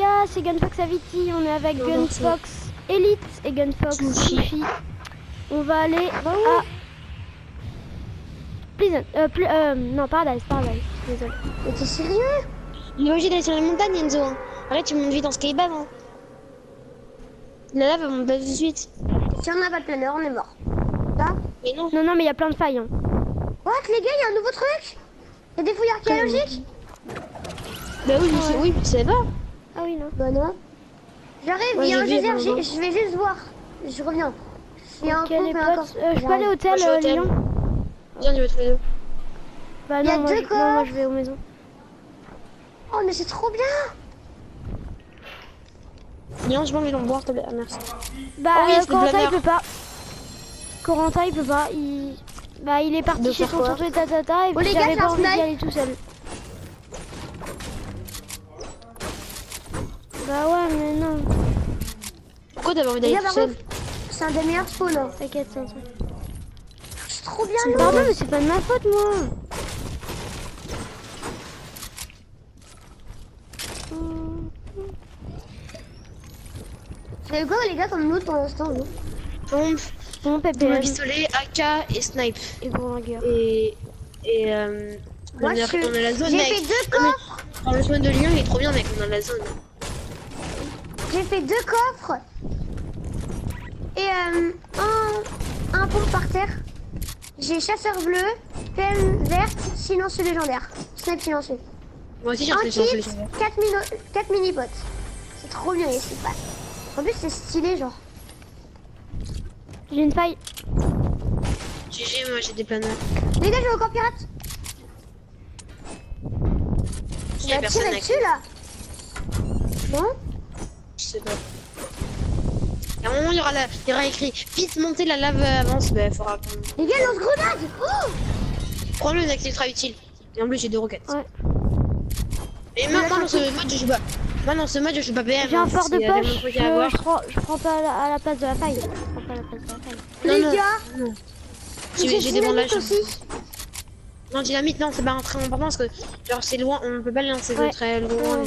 gars, c'est Gunfox Aviti, on est avec Gunfox Elite et Gunfox Sushi. On va aller à Pleasant, non Paradise, désolé. Mais t'es sérieux? Il est obligé d'aller sur la montagne, Enzo. Arrête, tu montes vite en skybab. Hein. La lave, elle monte pas tout de suite. Si on n'a pas de planeur, on est mort. Ça? Mais non. Non, mais il y a plein de failles. Hein. What, les gars, il y a un nouveau truc? Il y a des fouilles archéologiques? Bah oui, oui, tu sais pas. Ah oui, non. Bah non. J'arrive, il y a un geyser, je vais juste voir. Je reviens. Il y a un les potes, je peux aller au hôtel Lyon. Viens, tu veux tous les deux. Bah non, moi je vais aux maisons. Oh, mais c'est trop bien. Lyon, je m'en vais boire, s'il te plaît. Ah, merci. Bah, Corentin, il peut pas. Corentin, il peut pas. Il est parti chez son tonton et tatata. Et puis j'avais pas envie d'y aller tout seul. Bah ouais, mais non. Pourquoi t'avais envie d'aller tout seul? C'est un des meilleurs spawns. Hein. T'inquiète, c'est un truc. C'est trop bien, pardon, mais c'est pas de ma faute, moi. C'est quoi, les gars, comme loot pour l'instant? Pompe, PPM. Pistolet, AK et snipe. Et bourlingueur. Moi, on a la zone. J'ai fait 2 coffres. Le spawn de Lyon, il est trop bien, mec. On a la zone. J'ai fait 2 coffres. Et un pompe par terre. J'ai chasseur bleu, PM verte, silencieux légendaire. Snipe silencieux. Moi aussi j'ai un silencieux légendaire. 4 mini-potes. C'est trop bien ici. En plus c'est stylé genre. J'ai une faille. GG, moi j'ai des planeurs. Les gars, je vais au camp pirate. Il y a personne dessus là. Non? Je sais pas. À un moment, il y aura écrit vite monter, la lave avance. Bah, faudra. Les gars, lance-grenade! Oh, prends-le, c'est ultra utile. Et en plus, j'ai 2 roquettes. Ouais. Et maintenant, dans ce mode, je joue pas. Moi, dans ce mode, je joue pas PM. J'ai un fort de poche. Je prends pas à la place de la faille. Je prends pas à la place de la faille. Les gars! J'ai des bandages aussi. Non, dynamite, non, c'est pas un très important parce que genre c'est loin, on peut pas le lancer de très loin.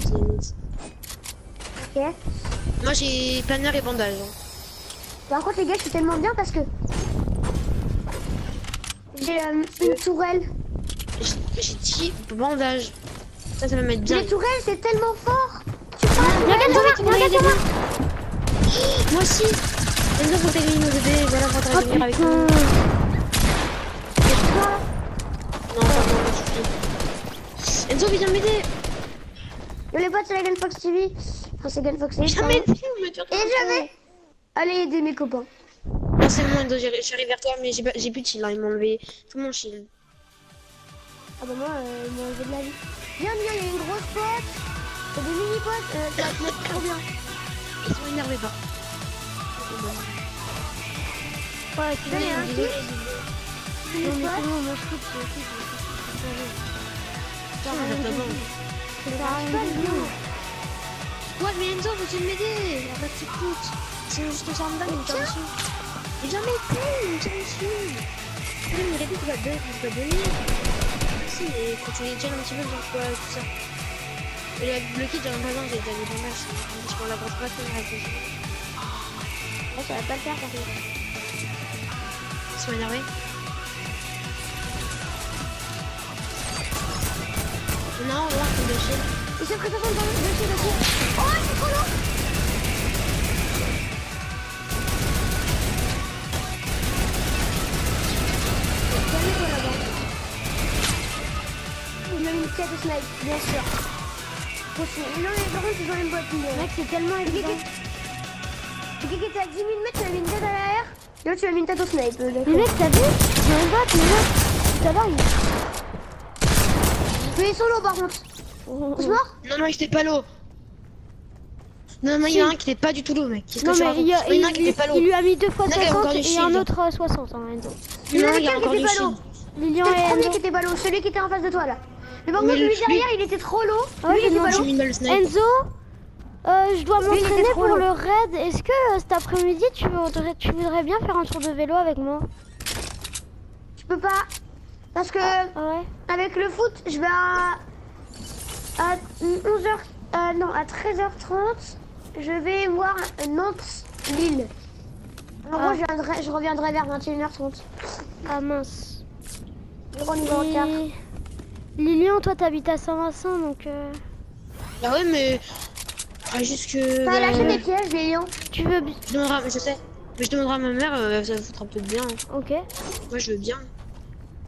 Ok. Moi j'ai planeur et bandage. Par contre les gars, je suis tellement bien parce que j'ai une tourelle. J'ai 10 bandages. Ça va mettre bien. Les tourelles c'est tellement fort. Tu regarde moi. Moi aussi. Enzo, faut que t'aies nos bébés. Voilà, faut que venir avec nous. Non, ça suffit. Enzo, viens m'aider. Yo les potes, c'est la Gunfox TV. Enfin, c'est Gunfox TV. Jamais aidé, et jamais. Allez aider mes copains. Non, c'est moi, Enzo, j'arrive vers toi, mais j'ai plus de shield, hein. Ils m'ont enlevé tout mon shield. Ah bah moi, ils m'ont enlevé de la vie. Viens, il y a une grosse pote. T'as des mini-potes, ça va te mettre trop bien. Ils sont énervés pas. Ouais, tu veux un kill. Non, mais c'est bon, moi je coupe, ouais, mais Enzo, faut-tu m'aider? Arrête, tu coûtes. C'est juste un sandal, il me tire dessus. Et jamais plus, il me tire dessus. Oui, mais il va te donner. Si, mais faut que tu les tiennes un petit peu dans quoi, tout ça. Le kit, j'en ai pas besoin, j'ai déjà des bandages. Je prends la grosse patte, avec oh, ça va pas le faire, par contre. Ils sont énervés. Non, on va voir le shield. Ils se présentent dans le shield aussi. Oh, c'est trop long. Calme-toi là-bas. Il a une tête de snipe, bien sûr. Non, mais par contre, ils ont une boîte. Mec, c'est tellement évident. Le gars qui était à 10 000 mètres, tu as mis une tête à l'arrière. Là, tu as mis une tête au snipe. Mais mec, t'as vu? Il y a une boîte, mais mec, tout à l'heure, Mais ils sont low par contre. C'est mort? Non, il était pas low. Non, il y en a un qui était pas du tout low, mec. Non, mais il lui a mis 2 fois 50 et un autre 60, hein, Enzo. Il y en a un qui était pas low. Lilian C'était le et premier Enzo. qui était pas low, celui qui était en face de toi là. Mais par contre, lui derrière, il était trop low. Lui, il était pas low. Enzo, je dois m'entraîner pour le raid. Est-ce que cet après-midi, tu voudrais bien faire un tour de vélo avec moi? Je peux pas. Parce que avec le foot, je vais à 11h Non, à 13h30, je vais voir Nantes-Lille. En gros, je reviendrai vers 21h30. Ah mince. Donc on y va en 4. Lilian, toi t'habites à Saint-Vincent donc... Bah ouais, mais... Ah, juste que... T'as lâché des pièges, Lilian. Tu veux... Je sais. Mais je demanderai à ma mère, ça foutra peut-être bien. Ok. Moi, je veux bien.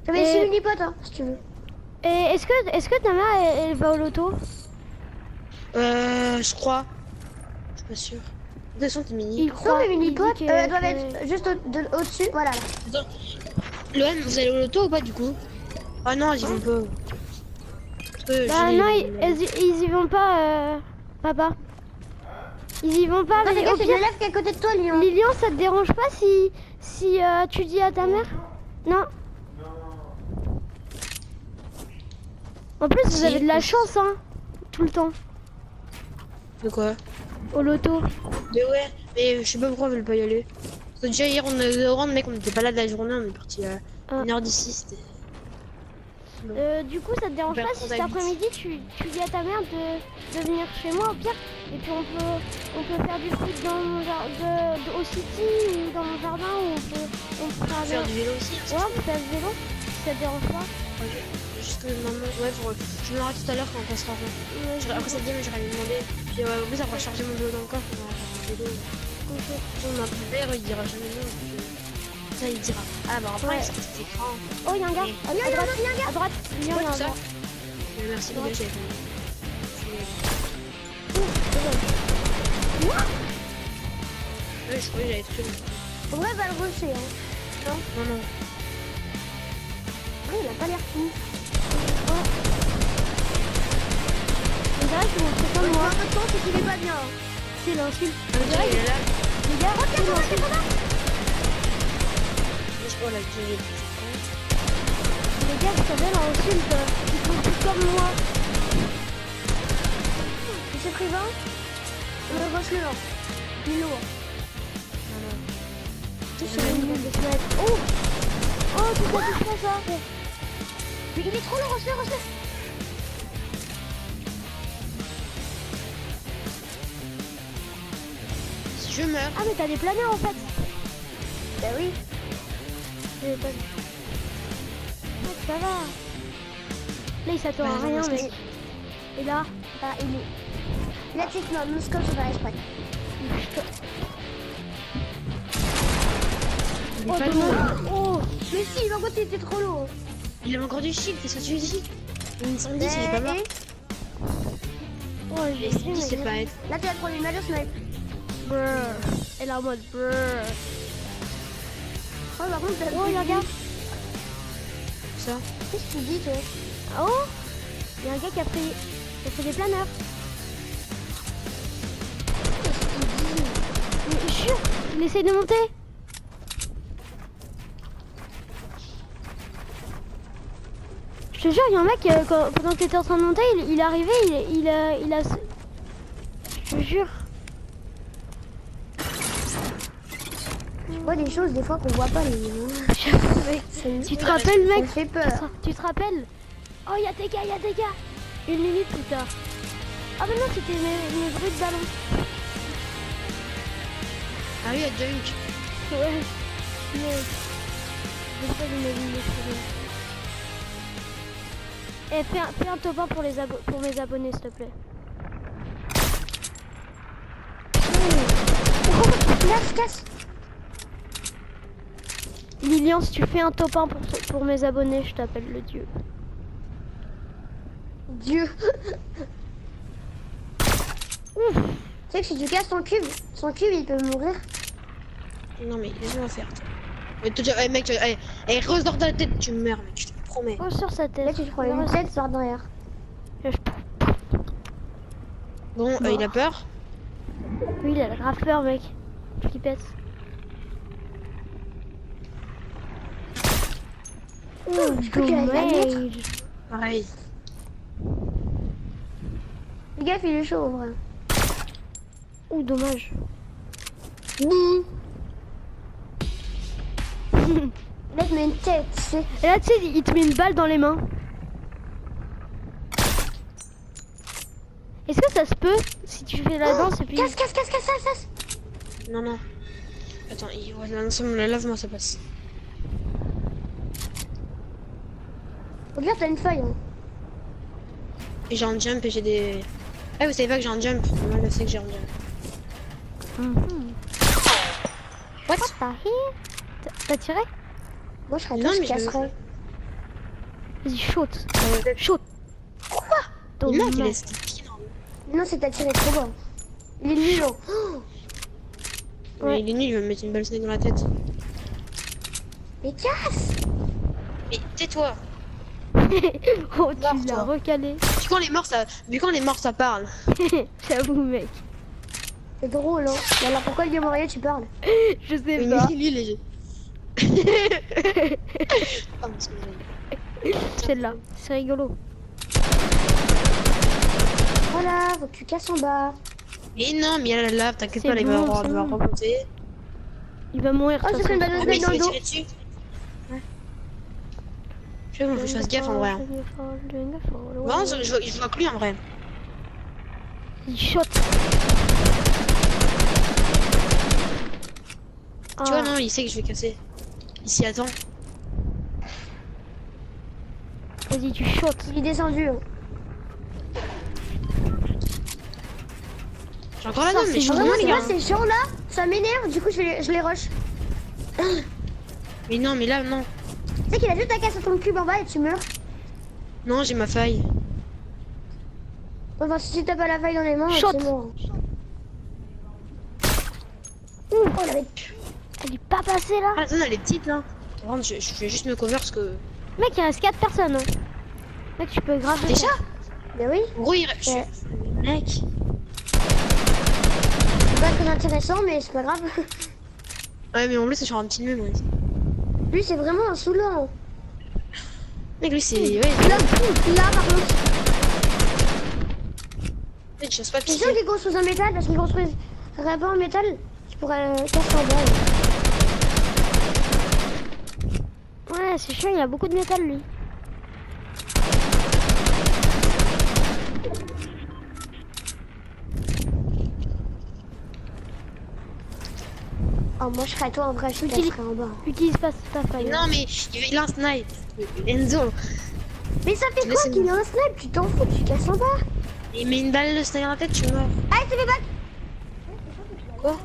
J'avais Et- 6 mini-potes, hein, si tu veux. Et est-ce que ta mère elle va au loto? Je crois. Je suis pas sûre. De toute façon, t'es mini. Il Non, croit... mes il dit mini-potes que- doivent être juste au-dessus. Voilà. Attends. Lohan, vous allez au loto ou pas du coup? Ah non, ils y vont pas. Parce que Bah je non, l'ai- ils y vont pas, papa. Ils y vont pas, Non, mais regarde, au c'est pire... l'élève qui est à côté de toi, Lilian. Lilian, ça te dérange pas si tu dis à ta mère? Non. En plus, vous Si. avez de la chance, hein, tout le temps, De quoi? au loto. Mais ouais, mais je sais pas pourquoi ils veulent pas y aller. Parce que déjà hier, on a au mec, on était pas là de la journée, on est parti à Ah. 1h d'ici, c'était... Du coup, ça te dérange Vers pas si cet 38. après-midi tu dis à ta mère de venir chez moi au pire, et puis on peut faire du foot dans mon au city ou dans mon jardin, ou on peut Faire du vélo aussi, hein, Ouais, on peut faire du vélo, si ça te dérange pas. juste que maman, ouais, je me l'aurai tout à l'heure quand on sera rond. Après cette game, j'aurais lui demandé. Puis en plus, après charger mon vélo dans le coffre, on va faire du vélo. On a plus père, il dira jamais non. Ça, il dira. Ah bah après, Ouais. c'est grand. Oh, il y a un gars, à droite, à droite, il y a Ouais, un tout ça. gars. Merci, les gars, j'ai Ouais, je croyais que j'avais tué. En vrai, va le rusher, hein. Non, non. Ah, il a pas l'air fou. On dirait qu'ils vont faire comme moi. En même temps, c'est qu'il est pas bien. Hein. C'est l'insulte. Ah, mais tiens, il est là. Les gars, c'est l'insulte. Je crois la vie. Les gars, vous savez, l'insulte, ils font tout comme moi. Il s'est pris 20. On le rush le 1. Il est lourd. Oh, oh, tout ça touche pas ça. Mais il est trop lourd, rush-le. Si je meurs, Ah, mais t'as des planeurs en fait. Bah oui. J'avais pas vu. Oh, ça va. Là, il s'attend à Bah, rien, non, mec. Et là, Bah, il est. Là, tu sais que non, nous, comme ça va exprès. il est Oh, pas dommage. lourd. Oh, Mais si, par contre, il était trop lourd. Il a encore du shield, qu'est-ce que tu dis? Une 110, il est pas mort. oh, j'ai Les 110, c'est pas être. Là, tu vas te prendre une major snipe. brrr. Elle est en mode brrr. Oh, par contre, t'as Oh, il regarde. Ça. Qu'est-ce que tu dis, toi? Oh, il y a un gars qui a fait des planeurs. Mais je suis sûr, il essaye de monter. Je te jure, il y a un mec, pendant que tu étais en train de monter, il est arrivé, il a... Je te jure. Je vois des choses, des fois, qu'on voit pas, les Tu te rappelles, Ça mec? me fait peur. Tu te rappelles? Oh, il y a des gars, il y a des gars. Une minute plus tard. Ah, mais non, c'était mes bruits de ballon. Ah oui, il y a Dunk. Ouais. Mais... Des fois, j'imagine des choses. Eh, fais un top 1 pour mes abonnés, s'il te plaît. Casse. Lilian, si tu fais un top 1 pour mes abonnés, je t'appelle le dieu. Dieu. Ouf. Tu sais que si tu casses son cube, il peut mourir. Non, mais laisse-moi faire. Mais toi, mec, rose dans ta tête, tu meurs, mec, je te promets. Oh, sur sa tête. Là, tu te prends une tête par derrière. Bon, il a peur. Oui, il a grave peur, mec. Flippette. Oh, je peux qu'il arrive à le dommage. Pareil. Fais gaffe, il est chaud, en vrai. Oh, dommage. Là, tu mets une tête, tu sais. Et là, tu sais, il te met une balle dans les mains. Est-ce que ça se peut si tu fais la danse et puis... Casse. Non, non. Attends, ouais, la lave, moi ça passe. Regarde, t'as une feuille. Hein. Et j'ai un jump et j'ai des... Ah, vous savez pas que j'ai un jump? Moi, je sais que j'ai un jump. What? T'as tiré? Moi, je serais Non, toi, je mais je casserais. Vas-y, shoot. Shoot. Quoi? Il Ton il mec. est sticky, non? Non, c'est t'as tiré trop bas. Il est nul. Hein. Mais il est nul, il va me mettre une balle snake dans la tête. Mais casse. Mais tais-toi! Oh, tu Mort, l'as toi. recalé. Vu quand les morts ça parle. J'avoue, mec. C'est drôle, hein. Mais alors pourquoi le Gabriel tu parles? Je sais Mais pas. lui, léger. Pardon, excusez-moi. Celle-là, c'est rigolo. Voilà, faut que tu casses en bas. Mais non, mais il y a la lave, t'inquiète C'est pas, il bon, va c'est bon. remonter. Il va mourir. Oh, de toute j'ai fait une façon. balle de Mais il snake se dans le fait dos. tirer dessus. Ouais. Je sais pas, faut que je fasse gaffe en vrai. Hein. Vraiment, je vois que lui en vrai. Il shot. Tu vois, non, il sait que je vais casser. Il s'y attend. Vas-y, tu shot. Il est descendu. Hein. J'ai encore la Ça, donne, mais c'est je suis vraiment Vraiment, vraiment les bien. gars, ces gens-là, ça m'énerve. Du coup, je les rush. Mais non, mais là, non. Tu sais qu'il a juste ta casse sur ton cube en bas et tu meurs. Non, j'ai ma faille. Enfin, si t'as pas la faille dans les mains, Shot. c'est mort. Oh, il avait... Elle est pas passée là. Ah, la zone, elle est petite là. Par contre, je vais juste me cover parce que. Mec, il reste 4 personnes. Hein. Mec, tu peux grave. le Déjà? faire. Mais oui, En gros, il. Ouais. Mec. c'est pas très intéressant, mais c'est pas grave. Ouais, mais en plus, c'est sur un petit mur, moi. Lui, c'est vraiment un saoulant. Mec, lui, c'est. Ouais, Là, par contre. je sais pas C'est piquer. sûr qu'ils construisent en métal parce qu'ils construisent pas en métal. Je pourrais casser en bas. Ouais, c'est chiant, il a beaucoup de métal lui. Oh, moi, je serais toi en vrai, je Utilise- casserais en bas. Utilise pas ta faille. Non, mais il a un snipe. Enzo. Mais ça fait quoi Laissez-moi. qu'il a un snipe? Tu t'en fous, tu casses en bas. Il met une balle de snipe dans la tête, tu meurs. Ah, il s'est fait back. Quoi?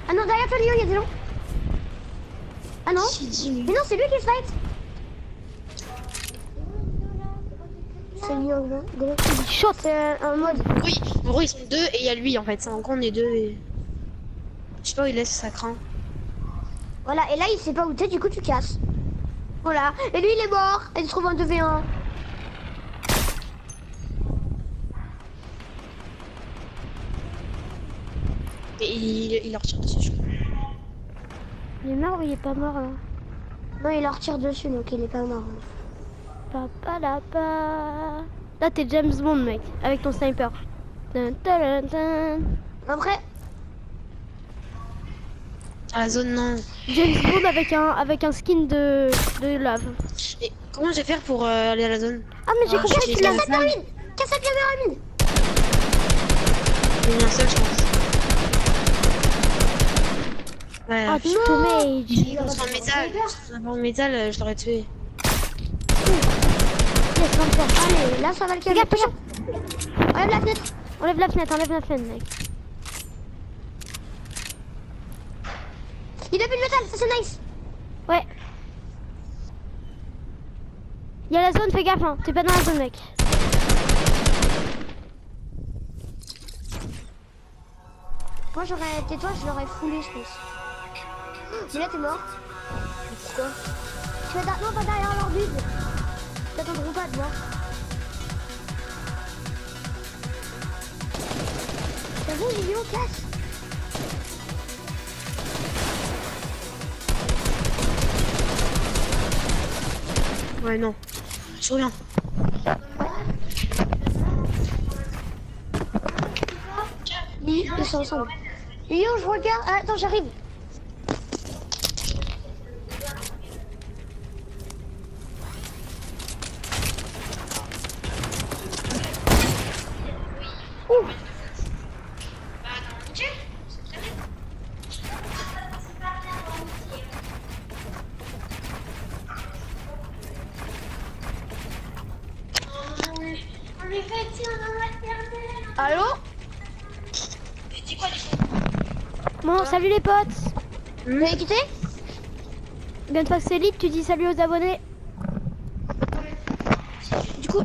Ah non, derrière toi, Lyon, il y a des gens. Ah non? Qui dit, Mais non, c'est lui qui snipe. C'est Lyon, gros. Il shot. C'est un mode. Oui, en gros, ils sont deux et il y a lui en fait. C'est en gros, on est deux et. Je sais pas où il laisse, ça craint. Voilà, et là, il sait pas où t'es, du coup, tu casses. Voilà. Et lui, il est mort. Et il se trouve en 2v1. Et il leur tire dessus, je crois. Il est mort ou il est pas mort là? Non, il leur tire dessus, donc il est pas mort. Papa la pa. Là t'es James Bond mec, avec ton sniper. Dun, dun, dun, dun. Après, À la zone, non. James Bond avec un skin de lave. Et comment je vais faire pour aller à la zone? Ah mais j'ai Ah, compris j'ai qu'il a... la salle. casse la pyramide. Il y en a un seul, je pense. Ouais, Ah tu mage. il construit en métal. En métal, je l'aurais tué. Yes, 23. Allez, là, ça va le calmer. Regarde, Enlève la fenêtre. Enlève la fenêtre mec. Il a plus de métal, ça c'est nice. Ouais. Il y a la zone, fais gaffe hein, t'es pas dans la zone mec. Moi, j'aurais été toi, je l'aurais foulé, je pense. Mais là, t'es mort. Pourquoi? Tu vas non, pas derrière leur bide. Ils t'attendront pas, tu vois. T'as vu, Lilian, casse. Ouais, non. Je reviens. Ils sont ensemble. Lilian, je regarde. Ah, attends, j'arrive. Ouh. Allô? Bon, salut les potes. Vous m'avez quitté? Gunfox Elite, tu dis salut aux abonnés. Du coup,